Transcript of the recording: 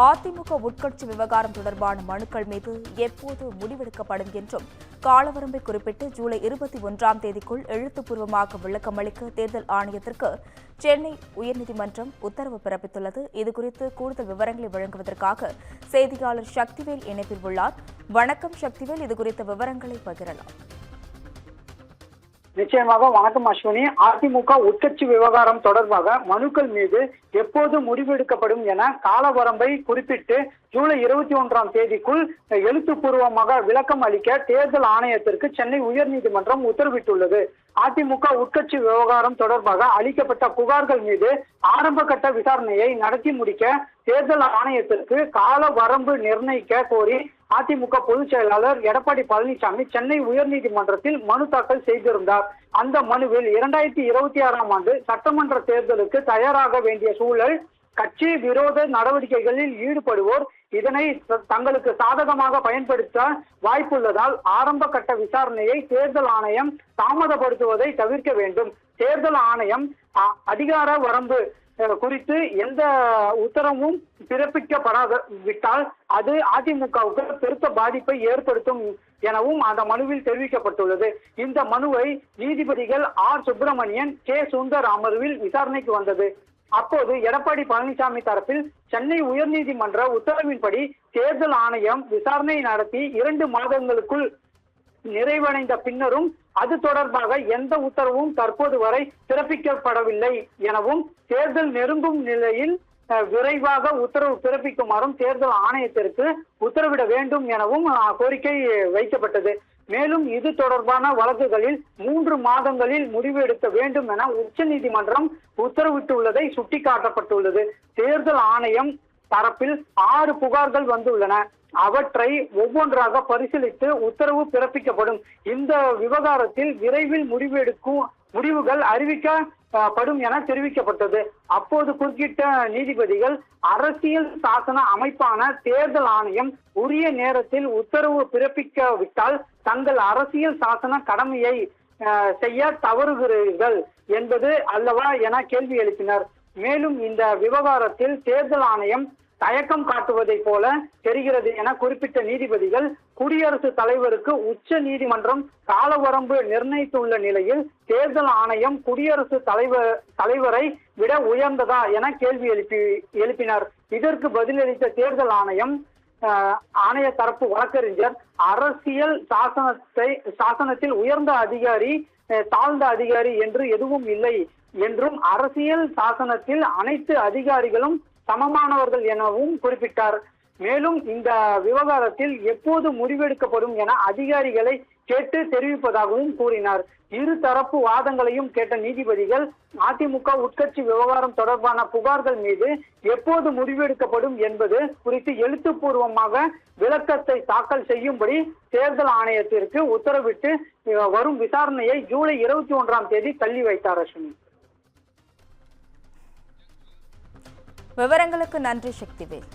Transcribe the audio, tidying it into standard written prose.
அதிமுக உட்கட்சி விவகாரம் தொடர்பான மனுக்கள் மீது எப்போது முடிவெடுக்கப்படும் என்றும் காலவரம்பை குறிப்பிட்டு ஜூலை 21ஆம் தேதிக்குள் எழுத்துப்பூர்வமாக விளக்கமளிக்க தேர்தல் ஆணையத்திற்கு சென்னை உயர்நீதிமன்றம் உத்தரவு பிறப்பித்துள்ளது. இதுகுறித்து கூடுதல் விவரங்களை வழங்குவதற்காக செய்தியாளர் சக்திவேல் இணைப்பில் உள்ளார். வணக்கம் சக்திவேல், இதுகுறித்த விவரங்களை பகிரலாம். நிச்சயமாக வணக்கம் அஸ்வினி. அதிமுக உட்கட்சி விவகாரம் தொடர்பாக மனுக்கள் மீது எப்போது முடிவெடுக்கப்படும் என காலவரம்பை குறிப்பிட்டு ஜூலை 21ஆம் தேதிக்குள் எழுத்துப்பூர்வமாக விளக்கம் அளிக்க தேர்தல் ஆணையத்திற்கு சென்னை உயர்நீதிமன்றம் உத்தரவிட்டுள்ளது. அதிமுக உட்கட்சி விவகாரம் தொடர்பாக அளிக்கப்பட்ட புகார்கள் மீது ஆரம்ப கட்ட விசாரணையை நடத்தி முடிக்க தேர்தல் ஆணையத்திற்கு கால வரம்பு நிர்ணயிக்க கோரி அதிமுக பொதுச் செயலாளர் எடப்பாடி பழனிசாமி சென்னை உயர்நீதிமன்றத்தில் மனு தாக்கல் செய்திருந்தார். அந்த மனுவில் 2026ஆம் ஆண்டு சட்டமன்ற தேர்தலுக்கு தயாராக வேண்டிய சூழல், கட்சி விரோத நடவடிக்கைகளில் ஈடுபடுவோர் இதனை தங்களுக்கு சாதகமாக பயன்படுத்த வாய்ப்புள்ளதால் ஆரம்ப கட்ட விசாரணையை தேர்தல் ஆணையம் தாமதப்படுத்துவதை தவிர்க்க வேண்டும். தேர்தல் ஆணையம் அதிகார வரம்பு குறித்து எந்த உத்தரவும் பிறப்பிக்கப்படாவிட்டால் அது அதிமுகவுக்கு பெருத்த பாதிப்பை ஏற்படுத்தும் எனவும் அந்த மனுவில் தெரிவிக்கப்பட்டுள்ளது. இந்த மனுவை நீதிபதிகள் ஆர் சுப்பிரமணியன், கே சுந்தர் அமர்வில் விசாரணைக்கு வந்தது. அப்போது எடப்பாடி பழனிசாமி தரப்பில் சென்னை உயர்நீதிமன்ற உத்தரவின்படி தேர்தல் ஆணையம் விசாரணை நடத்தி 2 மாதங்களுக்குள் நிறைவடைந்த பின்னரும் அது தொடர்பாக எந்த உத்தரவும் தற்போது வரை பிறப்பிக்கப்படவில்லை எனவும், தேர்தல் நெருங்கும் நிலையில் விரைவாக உத்தரவு பிறப்பிக்குமாறும் தேர்தல் ஆணையத்திற்கு உத்தரவிட வேண்டும் எனவும் கோரிக்கை வைக்கப்பட்டது. மேலும் இது தொடர்பான வழக்குகளில் 3 மாதங்களில் முடிவு எடுக்க வேண்டும் என உச்சநீதிமன்றம் உத்தரவிட்டுள்ளதை சுட்டிக்காட்டப்பட்டுள்ளது. தேர்தல் ஆணையம் தரப்பில் 6 புகார்கள் வந்துள்ளன. அவற்றை ஒவ்வொன்றாக பரிசீலித்து உத்தரவு பிறப்பிக்கப்படும். இந்த விவகாரத்தில் விரைவில் முடிவுகள் அறிவிக்கப்படும் என தெரிவிக்கப்பட்டது. அப்போது குறுக்கிட்ட நீதிபதிகள், அரசியல் சாசன அமைப்பான தேர்தல் ஆணையம் உரிய நேரத்தில் உத்தரவு பிறப்பிக்கவிட்டால் தங்கள் அரசியல் சாசன கடமையை செய்ய தவறுகிறீர்கள் என்பது அல்லவா என கேள்வி எழுப்பினர். மேலும் இந்த விவகாரத்தில் தேர்தல் ஆணையம் தயக்கம் காட்டுவதை போல தெரிகிறது என குறிப்பிட்ட நீதிபதிகள், குடியரசுத் தலைவருக்கு உச்ச நீதிமன்றம் காலவரம்பு நிர்ணயித்துள்ள நிலையில் தேர்தல் ஆணையம் குடியரசுத் தலைவரை விட உயர்ந்ததா என கேள்வி எழுப்பினார். இதற்கு பதிலளித்த தேர்தல் ஆணைய தரப்பு வழக்கறிஞர், அரசியல் சாசனத்தில் உயர்ந்த அதிகாரி தாழ்ந்த அதிகாரி என்று எதுவும் இல்லை என்றும், அரசியல் சாசனத்தில் அனைத்து அதிகாரிகளும் சமமானவர்கள் எனவும் குறிப்பிட்டார். மேலும் இந்த விவகாரத்தில் எப்போது முடிவெடுக்கப்படும் என அதிகாரிகளை கேட்டு தெரிவிப்பதாகவும் கூறினார். இரு தரப்பு வாதங்களையும் கேட்ட நீதிபதிகள், அதிமுக உட்கட்சி விவகாரம் தொடர்பான புகார்கள் மீது எப்போது முடிவெடுக்கப்படும் என்பது குறித்து எழுத்துப்பூர்வமாக விளக்கத்தை தாக்கல் செய்யும்படி தேர்தல் ஆணையத்திற்கு உத்தரவிட்டு வரும் விசாரணையை ஜூலை 21ஆம் தேதி தள்ளி வைத்தார். அஸ்வினி, விவரங்களுக்கு நன்றி சக்திவேல்.